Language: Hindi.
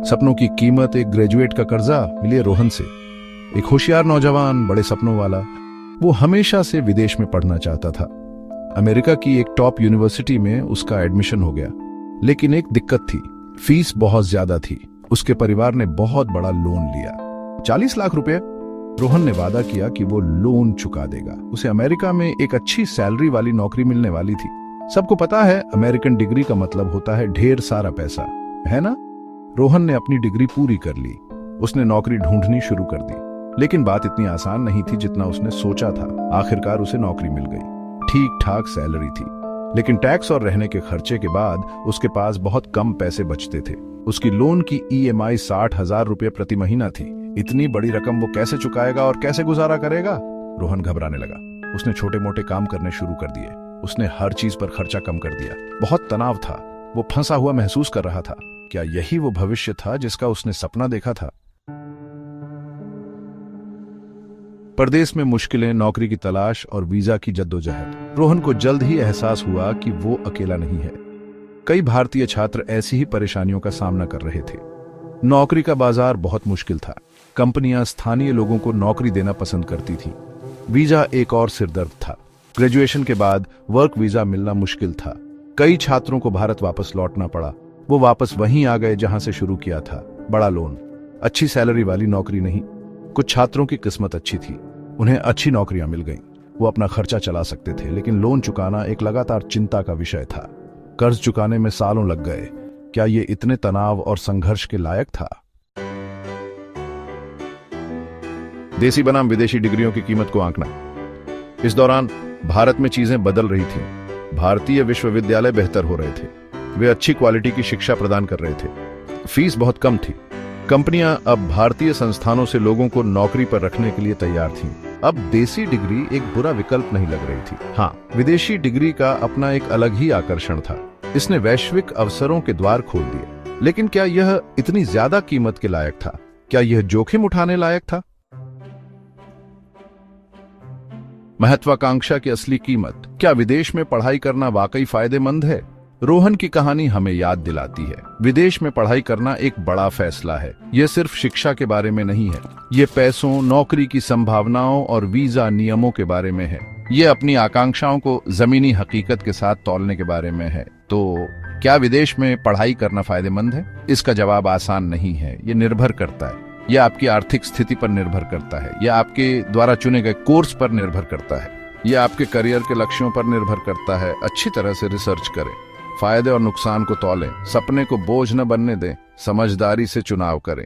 सपनों की कीमत एक ग्रेजुएट का कर्जा मिले रोहन से। एक होशियार नौजवान, बड़े सपनों वाला। वो हमेशा से विदेश में पढ़ना चाहता था। अमेरिका की एक टॉप यूनिवर्सिटी में उसका एडमिशन हो गया, लेकिन एक दिक्कत थी, फीस बहुत ज्यादा थी। उसके परिवार ने बहुत बड़ा लोन लिया, 40 लाख रुपए। रोहन ने वादा किया कि वो लोन चुका देगा। उसे अमेरिका में एक अच्छी सैलरी वाली नौकरी मिलने वाली थी। सबको पता है अमेरिकन डिग्री का मतलब होता है ढेर सारा पैसा, है ना? रोहन ने अपनी डिग्री पूरी कर ली। उसने नौकरी ढूंढनी शुरू कर दी, लेकिन बात इतनी आसान नहीं थी जितना उसने सोचा था। आखिरकार उसे नौकरी मिल गई, ठीक ठाक सैलरी थी, लेकिन टैक्स और रहने के खर्चे के बाद उसके पास बहुत कम पैसे बचते थे। उसकी लोन की EMI 60,000 रुपये प्रति महीना थी। इतनी बड़ी रकम वो कैसे चुकाएगा और कैसे गुजारा करेगा? रोहन घबराने लगा। उसने छोटे मोटे काम करने शुरू कर दिए। उसने हर चीज पर खर्चा कम कर दिया। बहुत तनाव था, वो फंसा हुआ महसूस कर रहा था। क्या यही वो भविष्य था जिसका उसने सपना देखा था? परदेश में मुश्किलें, नौकरी की तलाश और वीजा की जद्दोजहद। रोहन को जल्द ही एहसास हुआ कि वो अकेला नहीं है। कई भारतीय छात्र ऐसी ही परेशानियों का सामना कर रहे थे। नौकरी का बाजार बहुत मुश्किल था। कंपनियां स्थानीय लोगों को नौकरी देना पसंद करती थी। वीजा एक और सिरदर्द था। ग्रेजुएशन के बाद वर्क वीजा मिलना मुश्किल था। कई छात्रों को भारत वापस लौटना पड़ा। वो वापस वहीं आ गए जहां से शुरू किया था। बड़ा लोन, अच्छी सैलरी वाली नौकरी नहीं। कुछ छात्रों की किस्मत अच्छी थी, उन्हें अच्छी नौकरियां मिल गईं। वो अपना खर्चा चला सकते थे, लेकिन लोन चुकाना एक लगातार चिंता का विषय था। कर्ज चुकाने में सालों लग गए। क्या ये इतने तनाव और संघर्ष के लायक था? देसी बनाम विदेशी डिग्रियों की कीमत को आंकना। इस दौरान भारत में चीजें बदल रही थीं। भारतीय विश्वविद्यालय बेहतर हो रहे थे। वे अच्छी क्वालिटी की शिक्षा प्रदान कर रहे थे। फीस बहुत कम थी। कंपनियां अब भारतीय संस्थानों से लोगों को नौकरी पर रखने के लिए तैयार थीं। अब देसी डिग्री एक बुरा विकल्प नहीं लग रही थी। हाँ, विदेशी डिग्री का अपना एक अलग ही आकर्षण था। इसने वैश्विक अवसरों के द्वार खोल दिए। लेकिन क्या यह इतनी ज्यादा कीमत के लायक था? क्या यह जोखिम उठाने लायक था? महत्वाकांक्षा की असली कीमत। क्या विदेश में पढ़ाई करना वाकई फायदेमंद है? रोहन की कहानी हमें याद दिलाती है, विदेश में पढ़ाई करना एक बड़ा फैसला है। यह सिर्फ शिक्षा के बारे में नहीं है, ये पैसों, नौकरी की संभावनाओं और वीजा नियमों के बारे में है। ये अपनी आकांक्षाओं को जमीनी हकीकत के साथ तौलने के बारे में है। तो क्या विदेश में पढ़ाई करना फायदेमंद है? इसका जवाब आसान नहीं है। ये निर्भर करता है। यह आपकी आर्थिक स्थिति पर निर्भर करता है। यह आपके द्वारा चुने गए कोर्स पर निर्भर करता है। यह आपके करियर के लक्ष्यों पर निर्भर करता है। अच्छी तरह से रिसर्च करें, फायदे और नुकसान को तौलें, सपने को बोझ न बनने दें, समझदारी से चुनाव करें।